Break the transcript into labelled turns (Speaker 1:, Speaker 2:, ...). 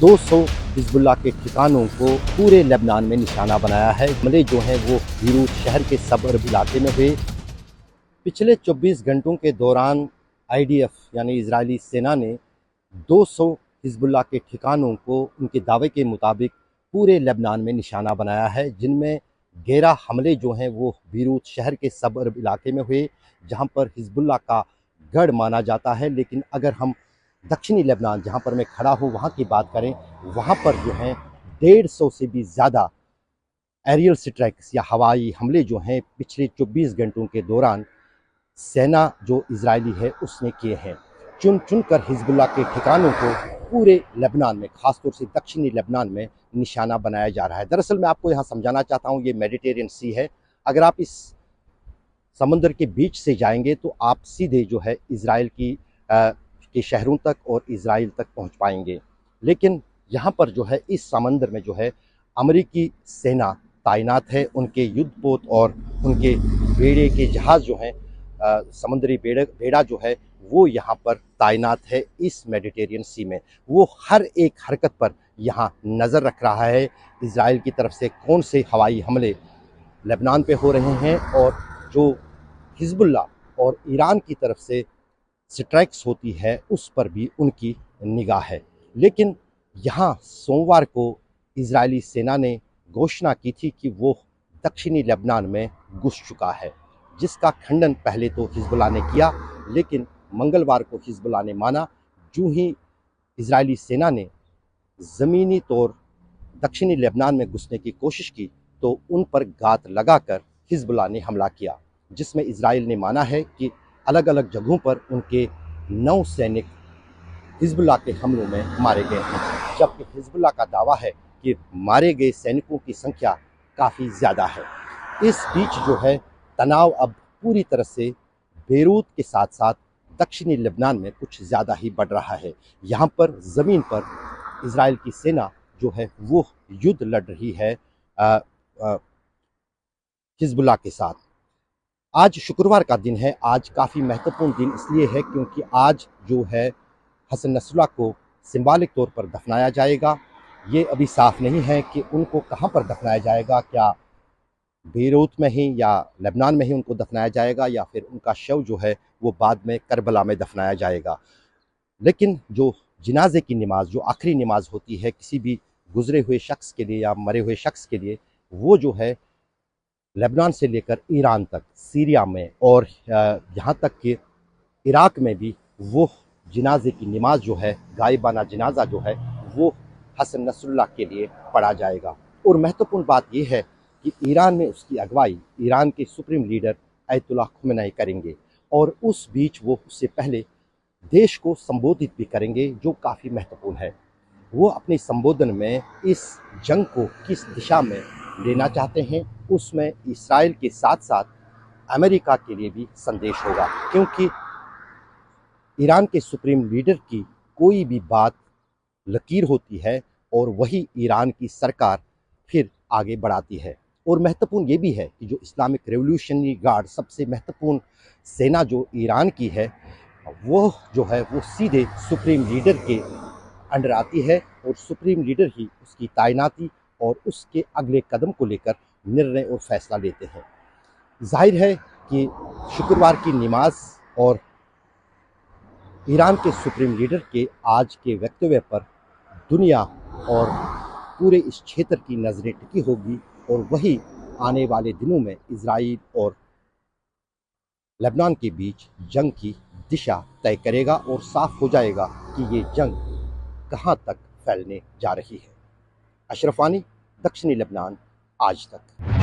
Speaker 1: 200 Hezbollah के ठिकानों को पूरे लेबनान में निशाना बनाया है। हमले जो हैं वो बीरूत शहर के सबअर्ब इलाके में हुए। पिछले 24 घंटों के दौरान आईडीएफ यानी इजरायली सेना ने 200 हिजबुल्लाह के ठिकानों को उनके दावे के मुताबिक पूरे लेबनान में निशाना बनाया है, जिनमें 11 हमले जो हैं वो बीरूत शहर के सबअर्ब इलाके में हुए, जहां पर हिजबुल्लाह का गढ़ माना जाता है। लेकिन अगर हम दक्षिणी लेबनान जहां पर मैं खड़ा हूं वहां की बात करें, वहां पर जो है 150 से भी ज़्यादा एरियल स्ट्राइक्स या हवाई हमले जो हैं पिछले 24 घंटों के दौरान सेना जो इजरायली है उसने किए हैं। चुन चुन कर हिजबुल्लाह के ठिकानों को पूरे लेबनान में, खासतौर से दक्षिणी लेबनान में निशाना बनाया जा रहा है। दरअसल मैं आपको यहाँ समझाना चाहता हूँ, ये मेडिटेरियन सी है। अगर आप इस समंदर के बीच से जाएंगे तो आप सीधे जो है इजराइल के शहरों तक और इजराइल तक पहुँच पाएंगे। लेकिन यहाँ पर जो है इस समंदर में जो है अमेरिकी सेना तैनात है। उनके युद्धपोत और उनके बेड़े के जहाज़ जो हैं, समुद्री बेड़ा जो है वो यहाँ पर तैनात है। इस मेडिटेरियन सी में वो हर एक हरकत पर यहाँ नज़र रख रहा है। इजराइल की तरफ से कौन से हवाई हमले लेबनान पे हो रहे हैं और जो हिजबुल्लाह और ईरान की तरफ से स्ट्राइक्स होती है उस पर भी उनकी निगाह है। लेकिन यहाँ सोमवार को इजरायली सेना ने घोषणा की थी कि वो दक्षिणी लेबनान में घुस चुका है, जिसका खंडन पहले तो हिजबुल्लाह ने किया, लेकिन मंगलवार को हिजबुल्लाह ने माना। जो ही इजरायली सेना ने ज़मीनी तौर दक्षिणी लेबनान में घुसने की कोशिश की तो उन पर घात लगाकर हिजबुल्लाह ने हमला किया, जिसमें इजराइल ने माना है कि अलग अलग जगहों पर उनके 9 सैनिक हिजबुल्लाह के हमलों में मारे गए हैं, जबकि हिजबुल्लाह का दावा है कि मारे गए सैनिकों की संख्या काफ़ी ज़्यादा है। इस बीच जो है तनाव अब पूरी तरह से बेरूत के साथ साथ दक्षिणी लेबनान में कुछ ज़्यादा ही बढ़ रहा है। यहाँ पर ज़मीन पर इजराइल की सेना जो है वो युद्ध लड़ रही है हिजबुल्लाह के साथ। आज शुक्रवार का दिन है। आज काफ़ी महत्वपूर्ण दिन इसलिए है क्योंकि आज जो है हसन नसरुल्लाह को सिंबॉलिक तौर पर दफनाया जाएगा। ये अभी साफ नहीं है कि उनको कहाँ पर दफनाया जाएगा, क्या बेरूत में ही या लेबनान में ही उनको दफनाया जाएगा या फिर उनका शव जो है वो बाद में करबला में दफनाया जाएगा। लेकिन जो जनाजे की नमाज, जो आखिरी नमाज होती है किसी भी गुजरे हुए शख्स के लिए या मरे हुए शख्स के लिए, वो जो है लेबनान से लेकर ईरान तक, सीरिया में और यहाँ तक कि इराक में भी वो जनाजे की नमाज जो है, गायबाना जनाजा जो है वो हसन नसरुल्लाह के लिए पढ़ा जाएगा। और महत्वपूर्ण बात यह है कि ईरान में उसकी अगवाई ईरान के सुप्रीम लीडर अयतुल्लाह खुमैनी करेंगे और उस बीच वो उससे पहले देश को संबोधित भी करेंगे, जो काफ़ी महत्वपूर्ण है। वो अपने संबोधन में इस जंग को किस दिशा में लेना चाहते हैं उसमें इसराइल के साथ साथ अमेरिका के लिए भी संदेश होगा, क्योंकि ईरान के सुप्रीम लीडर की कोई भी बात लकीर होती है और वही ईरान की सरकार फिर आगे बढ़ाती है। और महत्वपूर्ण ये भी है कि जो इस्लामिक रेवोल्यूशनरी गार्ड, सबसे महत्वपूर्ण सेना जो ईरान की है, वो जो है वो सीधे सुप्रीम लीडर के अंडर आती है और सुप्रीम लीडर ही उसकी तैनाती और उसके अगले कदम को लेकर निर्णय और फैसला लेते हैं। जाहिर है कि शुक्रवार की नमाज और ईरान के सुप्रीम लीडर के आज के वक्तव्य पर दुनिया और पूरे इस क्षेत्र की नज़रें टिकी होगी और वही आने वाले दिनों में इजराइल और लेबनान के बीच जंग की दिशा तय करेगा और साफ हो जाएगा कि ये जंग कहाँ तक फैलने जा रही है। अशरफ वानी, दक्षिणी लेबनान, आज तक।